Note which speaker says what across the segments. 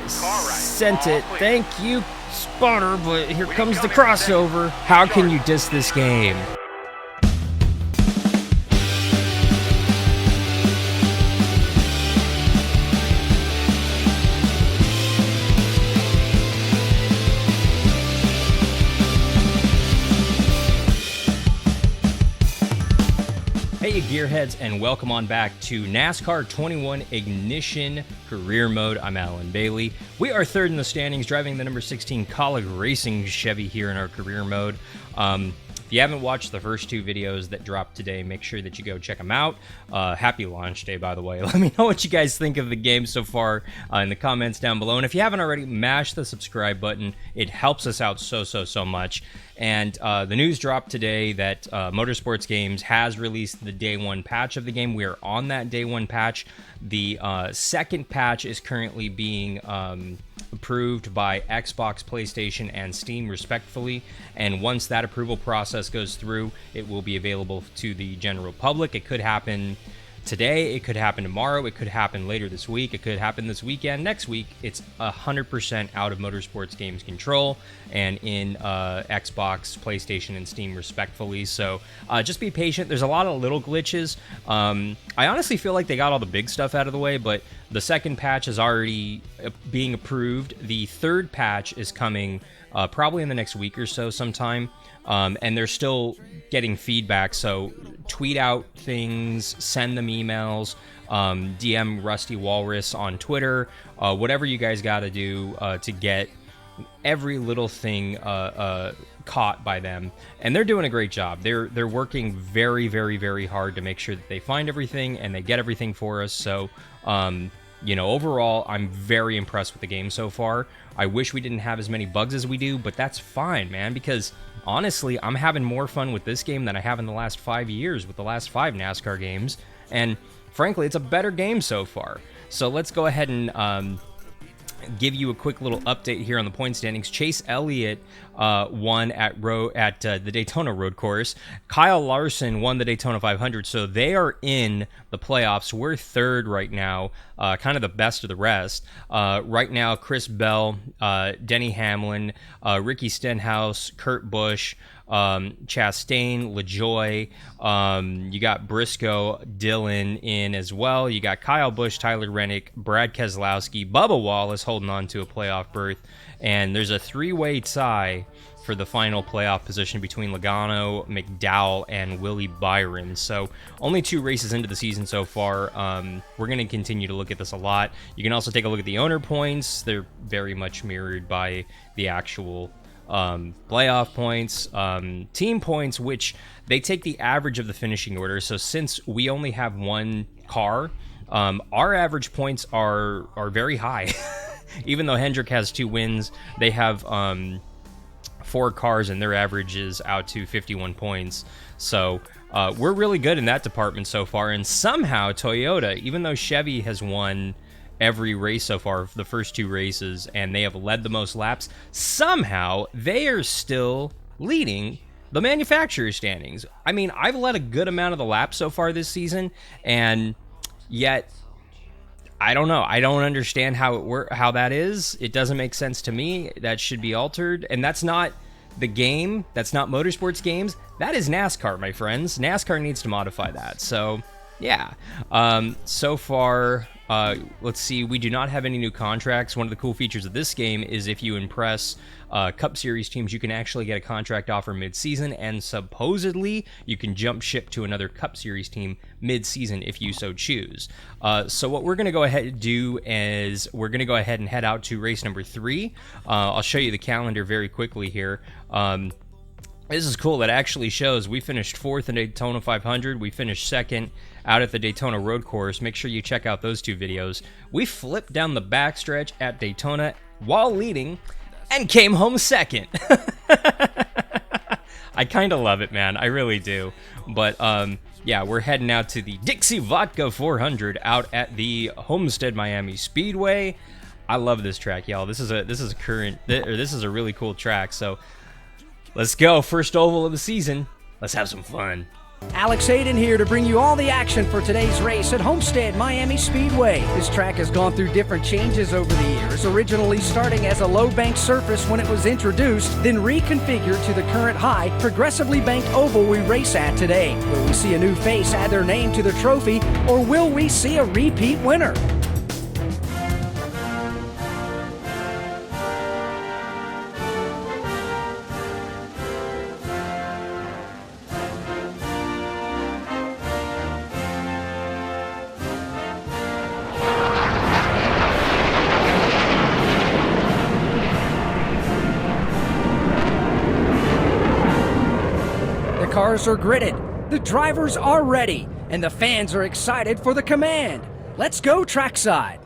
Speaker 1: sent it. Thank you, spotter, but here comes the crossover. How can you diss this game? Hey gearheads, and welcome on back to NASCAR 21 Ignition Career Mode. I'm Alan Bailey. We are third in the standings, driving the number 16 Kaulig Racing Chevy here in our career mode. If you haven't watched the first two videos that dropped today, make sure that you go check them out. Happy launch day, by the way. Let me know what you guys think of the game so far in the comments down below. And if you haven't already, mash the subscribe button. It helps us out so much. And the news dropped today that Motorsports Games has released the day one patch of the game. We are on that day one patch. The second patch is currently being approved by Xbox, PlayStation, and Steam respectively, and once that approval process goes through, it will be available to the general public. It could happen today, it could happen tomorrow, it could happen later this week, it could happen this weekend, next week. It's 100% out of Motorsports Games control and in Xbox, PlayStation, and Steam respectfully. So just be patient. There's a lot of little glitches. I honestly feel like they got all the big stuff out of the way, but the second patch is already being approved. The third patch is coming probably in the next week or so sometime. And they're still getting feedback, so tweet out things, send them emails, DM Rusty Walrus on Twitter, whatever you guys got to do to get every little thing caught by them. And they're doing a great job. They're working very hard to make sure that they find everything and they get everything for us. So you know, overall, I'm very impressed with the game so far. I wish we didn't have as many bugs as we do, but that's fine, man, because honestly, I'm having more fun with this game than I have in the last 5 years with the last 5 NASCAR games, and frankly, it's a better game so far. So let's go ahead and give you a quick little update here on the point standings. Chase Elliott won at the Daytona Road Course. Kyle Larson won the Daytona 500, so they are in the playoffs. We're third right now, kind of the best of the rest. Right now, Chris Bell, Denny Hamlin, Ricky Stenhouse, Kurt Busch, Chastain, LaJoie, you got Briscoe, Dillon in as well. You got Kyle Busch, Tyler Reddick, Brad Keselowski, Bubba Wallace holding on to a playoff berth, and there's a three-way tie for the final playoff position between Logano, McDowell, and Willie Byron. So only 2 races into the season so far. We're going to continue to look at this a lot. You can also take a look at the owner points. They're very much mirrored by the actual playoff points, team points, which they take the average of the finishing order. So since we only have one car, our average points are very high. Even though Hendrick has 2 wins, they have 4 cars and their average is out to 51 points. So we're really good in that department so far. And somehow Toyota, even though Chevy has won every race so far, the first 2 races, and they have led the most laps, somehow they are still leading the manufacturer standings. I mean, I've led a good amount of the laps so far this season, and yet I don't know. I don't understand how that is. It doesn't make sense to me. That should be altered, and that's not the game. That's not Motorsports Games. That is NASCAR, my friends. NASCAR needs to modify that. So yeah, so far, let's see, we do not have any new contracts. One of the cool features of this game is if you impress Cup Series teams, you can actually get a contract offer mid-season, and supposedly you can jump ship to another Cup Series team mid-season if you so choose. So what we're going to go ahead and do is we're going to go ahead and head out to race number 3. I'll show you the calendar very quickly here. This is cool. It actually shows we finished 4th in Daytona 500. We finished 2nd out at the Daytona Road Course. Make sure you check out those 2 videos. We flipped down the backstretch at Daytona while leading and came home 2nd. I kind of love it, man. I really do. But yeah, we're heading out to the Dixie Vodka 400 out at the Homestead-Miami Speedway. I love this track, y'all. This is a really cool track. So let's go. First oval of the season. Let's have some fun.
Speaker 2: Alex Hayden here to bring you all the action for today's race at Homestead-Miami Speedway. This track has gone through different changes over the years, originally starting as a low bank surface when it was introduced, then reconfigured to the current high, progressively banked oval we race at today. Will we see a new face add their name to the trophy, or will we see a repeat winner? The cars are gridded, the drivers are ready, and the fans are excited for the command. Let's go trackside.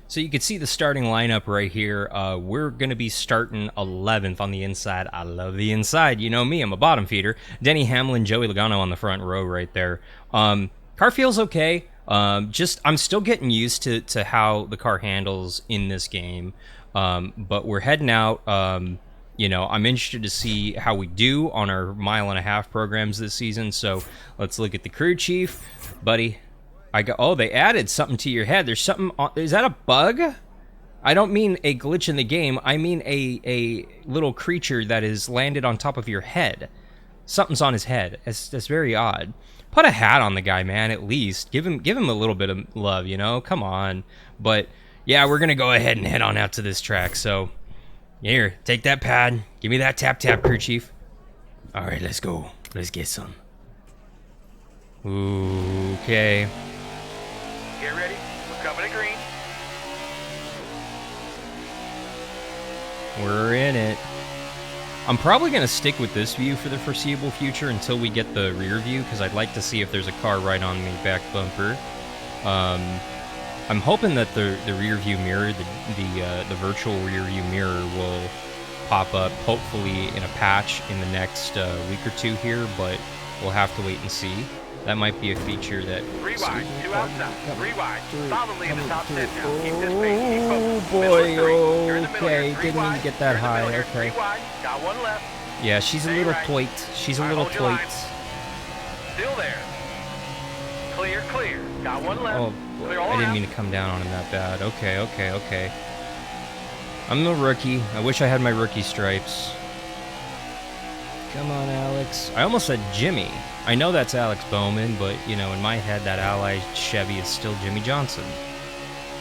Speaker 1: So you can see the starting lineup right here. We're going to be starting 11th on the inside. I love the inside. You know me, I'm a bottom feeder. Denny Hamlin, Joey Logano on the front row right there. Car feels okay. I'm still getting used to how the car handles in this game. But we're heading out. I'm interested to see how we do on our 1.5 mile programs this season. So let's look at the crew chief, buddy. They added something to your head. There's something. Is that a bug? I don't mean a glitch in the game. I mean a little creature that is landed on top of your head. Something's on his head. That's very odd. Put a hat on the guy, man. At least give him a little bit of love. Come on. But yeah, we're gonna go ahead and head on out to this track. So. Here, take that pad. Give me that tap, crew chief. All right, let's go. Let's get some. Okay.
Speaker 3: Get ready. We're coming to green.
Speaker 1: We're in it. I'm probably going to stick with this view for the foreseeable future until we get the rear view, because I'd like to see if there's a car right on the back bumper. I'm hoping that the rear view mirror, the virtual rear view mirror, will pop up hopefully in a patch in the next week or two here, but we'll have to wait and see. That might be a feature that...
Speaker 3: 3 wide, 2 outside, 3 wide, solidly in the top 10 now. Keep this pace, keep
Speaker 1: Oh
Speaker 3: focused.
Speaker 1: boy,
Speaker 3: You're in the middle here. 3
Speaker 1: didn't
Speaker 3: wide.
Speaker 1: even get that
Speaker 3: You're in the
Speaker 1: high,
Speaker 3: middle here.
Speaker 1: okay.
Speaker 3: 3 wide, got 1 left.
Speaker 1: Yeah, she's a
Speaker 3: Stay
Speaker 1: little
Speaker 3: right.
Speaker 1: toit. She's a
Speaker 3: All right,
Speaker 1: little
Speaker 3: hold your
Speaker 1: toit.
Speaker 3: line. Still there. Clear, got 1 left.
Speaker 1: Oh,
Speaker 3: Clear all
Speaker 1: I didn't
Speaker 3: around.
Speaker 1: mean to come down on him that bad. Okay. I'm a rookie. I wish I had my rookie stripes. Come on, Alex. I almost said Jimmy. I know that's Alex Bowman, but, in my head, that Ally Chevy is still Jimmy Johnson.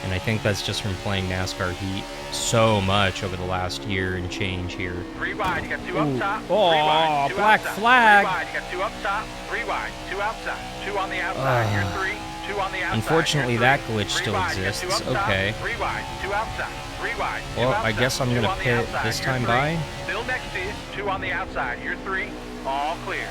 Speaker 1: And I think that's just from playing NASCAR Heat so much over the last year and change here.
Speaker 3: 3 wide, you got 2 up top.
Speaker 1: Oh,
Speaker 3: 3 wide, 2
Speaker 1: black
Speaker 3: outside.
Speaker 1: flag.
Speaker 3: 3 wide, you got 2 up top. 3 wide, 2 outside. 2 on the outside. You're 3. 2 on the outside.
Speaker 1: Unfortunately,
Speaker 3: You're
Speaker 1: that
Speaker 3: 3.
Speaker 1: glitch
Speaker 3: 3
Speaker 1: still
Speaker 3: wide, you got
Speaker 1: exists.
Speaker 3: 2 up top.
Speaker 1: Okay.
Speaker 3: 3 wide, 2 outside. 3 wide, 2
Speaker 1: Well, I
Speaker 3: outside.
Speaker 1: guess I'm
Speaker 3: 2
Speaker 1: gonna
Speaker 3: on the
Speaker 1: pit
Speaker 3: outside.
Speaker 1: this
Speaker 3: You're
Speaker 1: time
Speaker 3: 3.
Speaker 1: by.
Speaker 3: Still next to you. 2 on the outside. You're 3. All clear.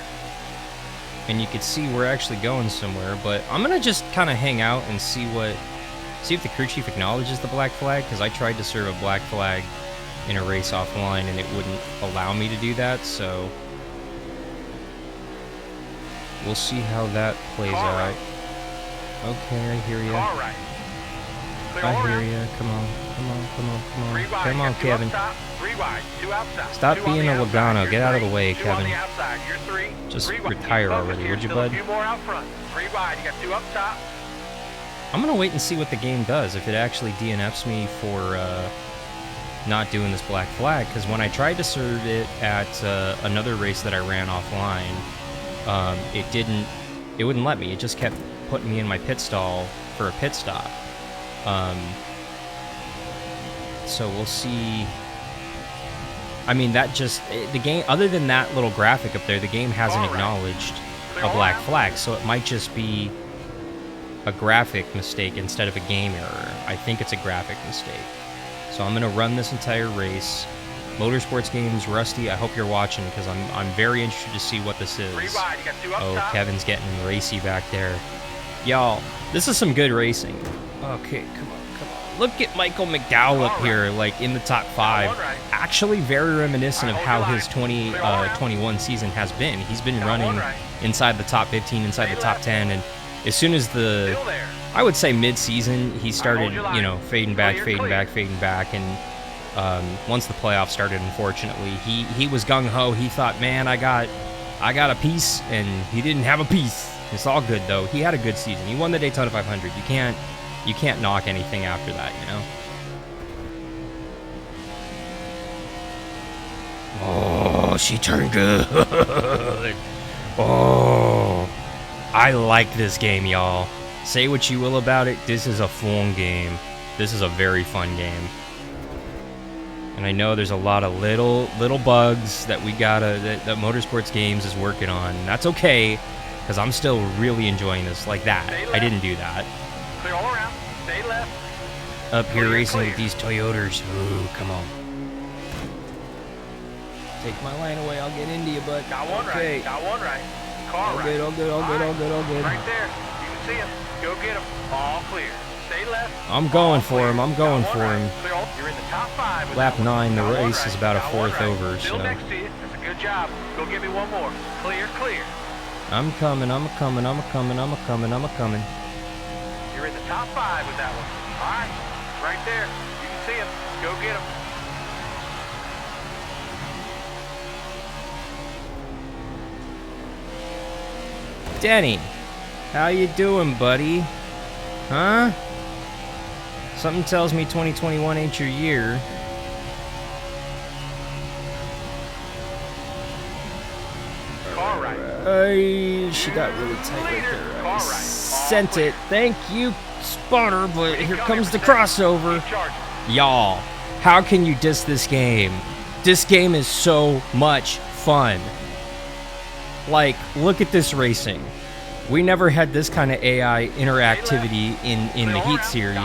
Speaker 1: And you can see we're actually going somewhere, but I'm gonna just kind of hang out and see if the crew chief acknowledges the black flag, because I tried to serve a black flag in a race offline and it wouldn't allow me to do that, so we'll see how that plays
Speaker 3: All
Speaker 1: out.
Speaker 3: right.
Speaker 1: Okay, I hear you.
Speaker 3: All right. Clear all
Speaker 1: I hear
Speaker 3: around.
Speaker 1: you. Come on.
Speaker 3: 3 wide,
Speaker 1: Come
Speaker 3: you
Speaker 1: on,
Speaker 3: got 2 up
Speaker 1: Kevin.
Speaker 3: top. 3 wide, 2 outside.
Speaker 1: Stop
Speaker 3: 2 on
Speaker 1: being
Speaker 3: the
Speaker 1: a
Speaker 3: outside.
Speaker 1: Logano.
Speaker 3: You're
Speaker 1: Get out of the
Speaker 3: 3.
Speaker 1: way,
Speaker 3: 2
Speaker 1: Kevin.
Speaker 3: on the outside. You're 3.
Speaker 1: Just
Speaker 3: 3 wide.
Speaker 1: retire
Speaker 3: Keep focused
Speaker 1: already,
Speaker 3: here.
Speaker 1: would you,
Speaker 3: Still
Speaker 1: bud?
Speaker 3: A few more out front. 3 wide, you got 2 up top.
Speaker 1: I'm gonna wait and see what the game does, if it actually DNFs me for not doing this black flag, because when I tried to serve it at another race that I ran offline, it wouldn't let me. It just kept putting me in my pit stall for a pit stop. So we'll see. I mean, the game, other than that little graphic up there, the game hasn't
Speaker 3: All right.
Speaker 1: acknowledged
Speaker 3: Clear
Speaker 1: a
Speaker 3: all
Speaker 1: black
Speaker 3: out.
Speaker 1: flag, so it might just be a graphic mistake instead of a game error. I think it's a graphic mistake. So I'm gonna run this entire race. Motorsports Games, Rusty, I hope you're watching, because I'm very interested to see what this is.
Speaker 3: 3 wide, you got 2 up
Speaker 1: Oh,
Speaker 3: top.
Speaker 1: Kevin's getting racy back there. Y'all, this is some good racing. Okay, come on. Look at Michael McDowell up
Speaker 3: All right.
Speaker 1: here, like in the top 5.
Speaker 3: All right.
Speaker 1: Actually, very reminiscent of
Speaker 3: All right,
Speaker 1: how
Speaker 3: hold your
Speaker 1: his
Speaker 3: line. Clear all around.
Speaker 1: 2021 season has been. He's been
Speaker 3: All
Speaker 1: running
Speaker 3: right.
Speaker 1: inside the top 15, inside
Speaker 3: Stay
Speaker 1: the top
Speaker 3: left.
Speaker 1: 10, and as soon as
Speaker 3: Still there.
Speaker 1: I would say mid-season, he started,
Speaker 3: your line.
Speaker 1: fading back, and once the playoffs started, unfortunately, he was gung-ho. He thought, man, I got I got a piece, and he didn't have a piece. It's all good though. He had a good season. He won the Daytona 500. You can't knock anything after that, you know. Oh, she turned good. Oh, I like this game, y'all. Say what you will about it. This is a fun game. This is a very fun game. And I know there's a lot of little bugs that that Motorsports Games is working on. And that's okay, because I'm still really enjoying this. Like that. I didn't do that.
Speaker 3: Clear all around. Stay left.
Speaker 1: Up here
Speaker 3: Clear,
Speaker 1: racing
Speaker 3: clear.
Speaker 1: with these Toyotas. Ooh, come on. Take my lane away. I'll get into you, bud.
Speaker 3: Got one
Speaker 1: Okay.
Speaker 3: right. Got one right. Car
Speaker 1: All
Speaker 3: right.
Speaker 1: good, all good, all good, all good, all good.
Speaker 3: Right there. You can see him. Go get him. All clear. Stay left.
Speaker 1: I'm going
Speaker 3: All
Speaker 1: for him.
Speaker 3: clear.
Speaker 1: I'm going
Speaker 3: Got
Speaker 1: for
Speaker 3: one
Speaker 1: him.
Speaker 3: right. Clear all- You're in the top 5. with
Speaker 1: Lap
Speaker 3: that one.
Speaker 1: 9, the
Speaker 3: Got one
Speaker 1: race is about a
Speaker 3: Got one
Speaker 1: fourth over,
Speaker 3: Still
Speaker 1: so.
Speaker 3: next to you. That's a good job. Go get me one more. Clear, clear.
Speaker 1: I'm coming, I'm coming, I'm coming, I'm coming, I'm coming.
Speaker 3: You're in the top 5 with that one. All right. Right there. You can see him. Go get him.
Speaker 1: Denny, how you doing, buddy? Huh? Something tells me 2021 ain't your year.
Speaker 3: Car right.
Speaker 1: She got really tight right
Speaker 3: Leader.
Speaker 1: there.
Speaker 3: Car
Speaker 1: I
Speaker 3: right.
Speaker 1: sent
Speaker 3: All
Speaker 1: it. Thank you, spotter, but
Speaker 3: Keep
Speaker 1: here
Speaker 3: going,
Speaker 1: comes the
Speaker 3: protect.
Speaker 1: crossover.
Speaker 3: Keep charging.
Speaker 1: Y'all, how can you diss this game? This game is so much fun. Like, look at this racing. We never had this kind of AI interactivity in the Heat series.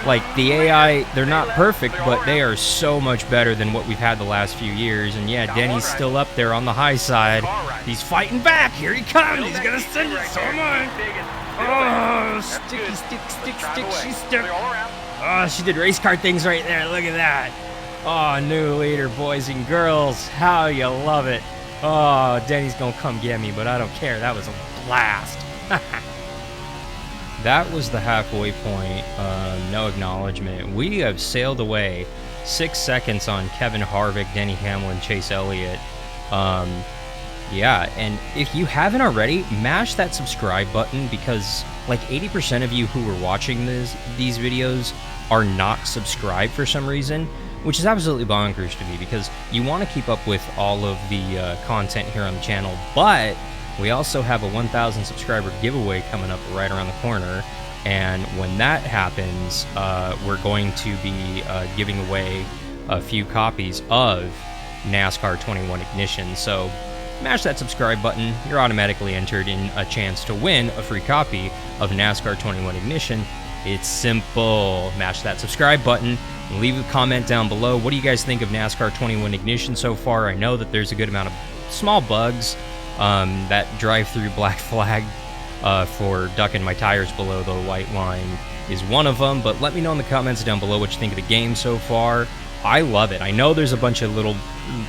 Speaker 1: Like, the AI, they're not perfect, but they are so much better than what we've had the last few years. And yeah, Denny's still up there on the high side. He's fighting back. Here he comes. He's gonna send it so much. Oh, sticky, stick. She's stuck. Oh, she did race car things right there. Look at that. Oh, new leader, boys and girls. How you love it. Oh, Denny's gonna come get me, but I don't care. That was a blast. That was the halfway point. No acknowledgement. We have sailed away 6 seconds on Kevin Harvick, Denny Hamlin, Chase Elliott. Yeah, and if you haven't already, mash that subscribe button, because like 80% of you who are watching these videos are not subscribed for some reason, which is absolutely bonkers to me, because you want to keep up with all of the content here on the channel, but we also have a 1,000 subscriber giveaway coming up right around the corner, and when that happens, we're going to be giving away a few copies of NASCAR 21 Ignition. So mash that subscribe button. You're automatically entered in a chance to win a free copy of NASCAR 21 Ignition. It's simple. Mash that subscribe button. Leave a comment down below. What do you guys think of NASCAR 21 Ignition so far? I know that there's a good amount of small bugs. That drive-through black flag for ducking my tires below the white line is one of them, but let me know in the comments down below what you think of the game so far. I love it. I know there's a bunch of little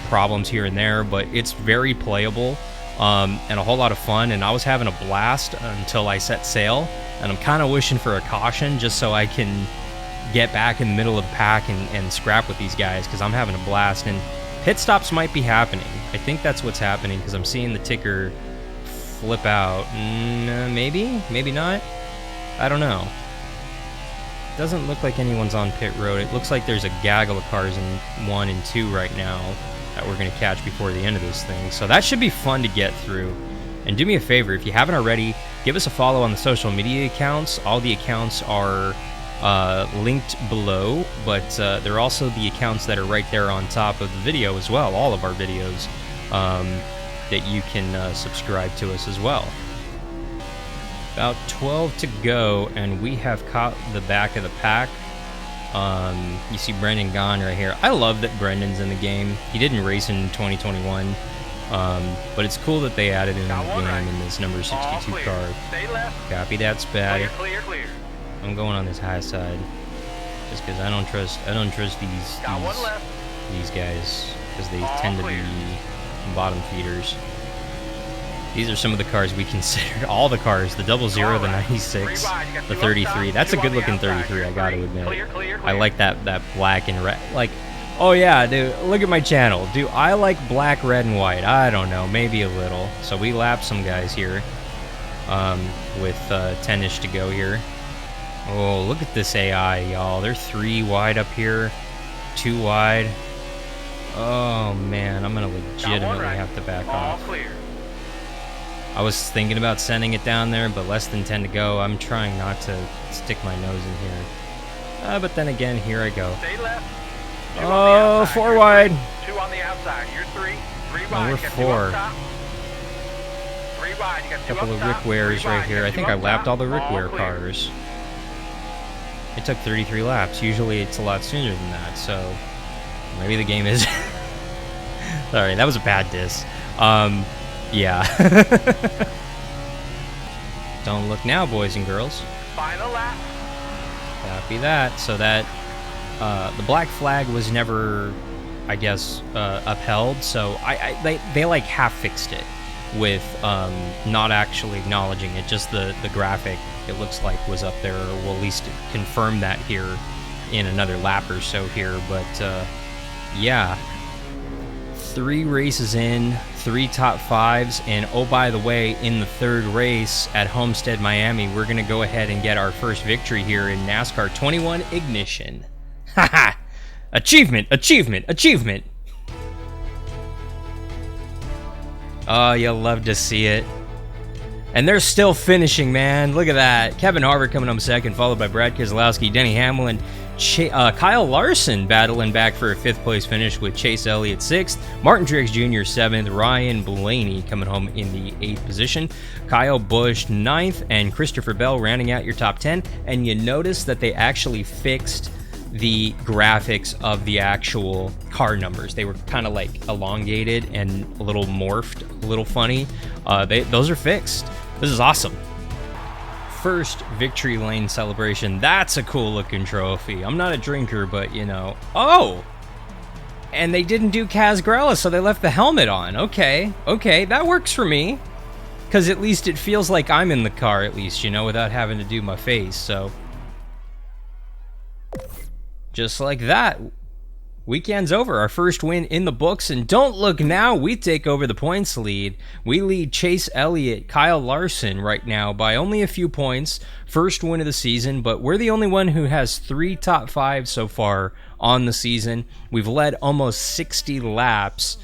Speaker 1: problems here and there, but it's very playable and a whole lot of fun, and I was having a blast until I set sail, and I'm kind of wishing for a caution just so I can get back in the middle of the pack and scrap with these guys, because I'm having a blast, and pit stops might be happening. I think that's what's happening, because I'm seeing the ticker flip out. Maybe? Maybe not? I don't know. Doesn't look like anyone's on pit road. It looks like there's a gaggle of cars in 1 and 2 right now that we're going to catch before the end of this thing. So that should be fun to get through. And do me a favor, if you haven't already, give us a follow on the social media accounts. All the accounts are linked below, but they're also the accounts that are right there on top of the video as well, all of our videos, that you can subscribe to us as well. About 12 to go, and we have caught the back of the pack. You see Brendan Gaughan right here. I love that Brendan's in the game. He didn't race in 2021, but it's cool that they added him in the game in this number 62 car. Copy that, Spatty.
Speaker 3: Clear.
Speaker 1: I'm going on this high side, just because I don't trust these guys, because they tend to be bottom feeders. These are some of the cars we considered, all the cars, the 00, the 96, the 33. That's a good looking 33, I gotta admit. I like that black and red. Like, Oh yeah, dude, look at my channel. Do I like black, red, and white? I don't know, maybe a little. So we lapped some guys here, with 10-ish to go here. Oh, look at this AI, y'all. They're 3 wide up here, 2 wide. Oh man, I'm gonna legitimately have to back off.
Speaker 3: Clear.
Speaker 1: I was thinking about sending it down there, but less than 10 to go. I'm trying not to stick my nose in here. But then again, here I go.
Speaker 3: Stay left.
Speaker 1: Oh, 4 wide.
Speaker 3: 2 on the outside. You're 3. 3 wide.
Speaker 1: Oh, we're
Speaker 3: You got 2
Speaker 1: 4.
Speaker 3: up top. 3 wide. You got 2
Speaker 1: Couple
Speaker 3: up
Speaker 1: of
Speaker 3: top.
Speaker 1: Rick Wares
Speaker 3: 3
Speaker 1: right
Speaker 3: wide.
Speaker 1: here.
Speaker 3: You
Speaker 1: I
Speaker 3: got
Speaker 1: think
Speaker 3: 2
Speaker 1: I
Speaker 3: up
Speaker 1: lapped
Speaker 3: top.
Speaker 1: all the Rick Ware
Speaker 3: clear.
Speaker 1: cars. It took 33 laps. Usually it's a lot sooner than that, so maybe the game is... Sorry, that was a bad diss. Yeah. Don't look now, boys and girls.
Speaker 3: Final lap.
Speaker 1: Copy that. So that the black flag was never, I guess, upheld. So they like half fixed it with not actually acknowledging it. Just the graphic, it looks like, was up there, or will at least confirm that here in another lap or so here. But yeah. 3 races in, 3 top 5s, and oh, by the way, in the 3rd race at Homestead-Miami, we're going to go ahead and get our first victory here in NASCAR 21 Ignition. Haha! Achievement, achievement, achievement! Oh, you'll love to see it. And they're still finishing, man. Look at that. Kevin Harvick coming home 2nd, followed by Brad Keselowski, Denny Hamlin, Kyle Larson battling back for a 5th place finish with Chase Elliott 6th, Martin Truex Jr. 7th, Ryan Blaney coming home in the 8th position, Kyle Busch 9th, and Christopher Bell rounding out your top 10. And you notice that they actually fixed the graphics of the actual car numbers. They were kind of like elongated and a little morphed, a little funny. Those are fixed. This is awesome. First victory lane celebration. That's a cool looking trophy. I'm not a drinker, but you know. Oh! And they didn't do Kaz Grella, so they left the helmet on. Okay, that works for me. Because at least it feels like I'm in the car, at least, you know, without having to do my face, so. Just like that. Weekend's over. Our first win in the books, and don't look now, we take over the points lead. We lead Chase Elliott, Kyle Larson right now by only a few points. First win of the season, but we're the only one who has 3 top 5s so far on the season. We've led almost 60 laps.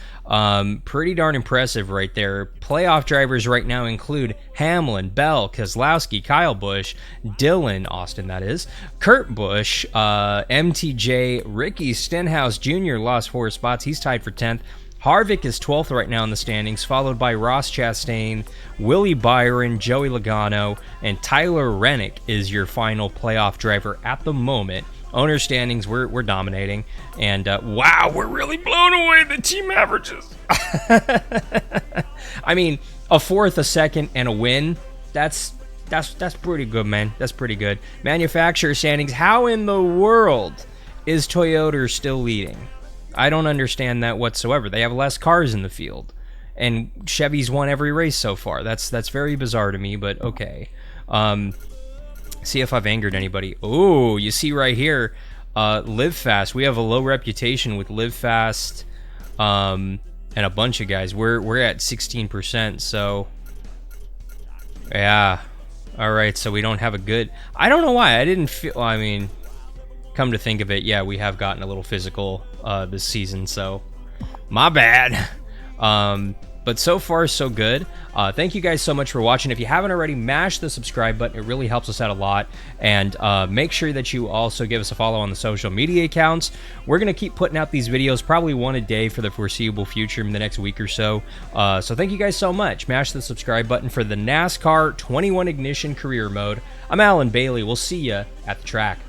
Speaker 1: Pretty darn impressive right there. Playoff drivers right now include Hamlin, Bell, Keselowski, Kyle Busch, Dylan Austin, that is, Kurt Busch, MTJ, Ricky Stenhouse Jr. lost 4 spots. He's tied for 10th. Harvick is 12th right now in the standings, followed by Ross Chastain, Willie Byron, Joey Logano, and Tyler Reddick is your final playoff driver at the moment. Owner standings, we're dominating, and wow, we're really blown away the team averages. I mean, a 4th, a 2nd, and a win. That's pretty good, man. That's pretty good. Manufacturer standings. How in the world is Toyota still leading? I don't understand that whatsoever. They have less cars in the field, and Chevy's won every race so far. That's very bizarre to me, but okay. See if I've angered anybody. Oh, you see right here, Live Fast. We have a low reputation with Live Fast, and a bunch of guys. We're at 16%. So, yeah. All right. So we don't have a good. I don't know why. I didn't feel. I mean, come to think of it, yeah, we have gotten a little physical this season. So, my bad. But so far, so good. Thank you guys so much for watching. If you haven't already, mash the subscribe button. It really helps us out a lot. And make sure that you also give us a follow on the social media accounts. We're going to keep putting out these videos, probably one a day for the foreseeable future in the next week or so. So thank you guys so much. Mash the subscribe button for the NASCAR 21 Ignition Career Mode. I'm Alan Bailey. We'll see you at the track.